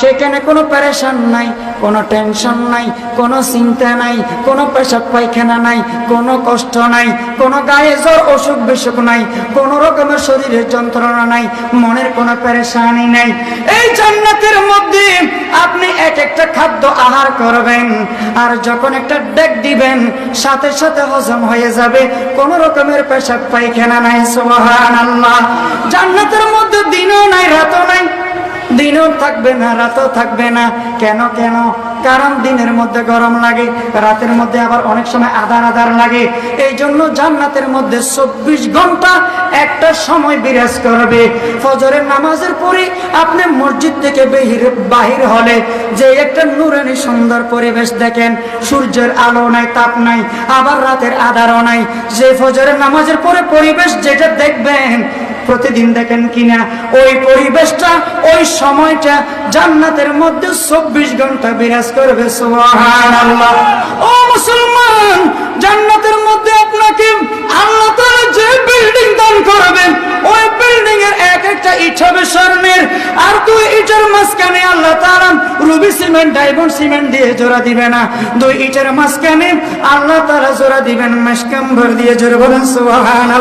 সেখানে কোনো পেরেশান নাই, কোনো টেনশন নাই, কোনো চিন্তা নাই, কোনো পেশাব পায়খানা নাই, কোনো কষ্ট নাই, কোনো গায়ে জ্বর অসুখ বিসুখ নাই, কোনো রকমের শরীরের যন্ত্রণা নাই, মনের কোনো পেরেশানি নাই। এই জান্নাতের মধ্যে আপনি এক একটা খাদ্য আহার করবেন, আর যখন একটা ডেক দিবেন সাথে সাথে হজম হয়ে যাবে, কোনো রকমের পেশাব পায়খানা নাই। সুবহানাল্লাহ। জান্নাতের মধ্যে দিনও নাই রাতও নাই, দিনও থাকবে না রাতও থাকবে না। কেন? কারণ দিনের মধ্যে গরম লাগে, রাতের মধ্যে আবার অনেক সময় আধার আধার লাগে। এই জন্য জান্নাতের মধ্যে 24 ঘন্টা একটা সময় বিরাজ করবে। ফজরের নামাজের পরে আপনি মসজিদ থেকে বাহির হলে যে একটা নূরানি সুন্দর পরিবেশ দেখেন, সূর্যের আলো নাই, তাপ নাই, আবার রাতের আধারও নাই। যে ফজরের নামাজের পরে পরিবেশ যেটা দেখবেন, প্রতিদিন দেখেন কিনা, ওই পরিবেশটা, ওই সময়টা জান্নাতের মধ্যে 24 ঘন্টা বিরাজ করবে। সুবহানাল্লাহ। ও মুসলমান, জান্নাতের মধ্যে আপনাকে আল্লাহ তাআলা যে বিল্ডিং দান করবেন, ওই বিল্ডিং এর এক একটা ইট হবে স্বর্ণের, আর 2 ইটের মাঝখানে আল্লাহ তাআলা রুবি সিমেন্ট, ডায়মন্ড সিমেন্ট দিয়ে জোড়া দিবে না। 2 ইটের মাঝখানে আল্লাহ তাআলা জোড়া দিবেন মেশকাম্বর দিয়ে। জোরে বলেন সুবহানাল্লাহ।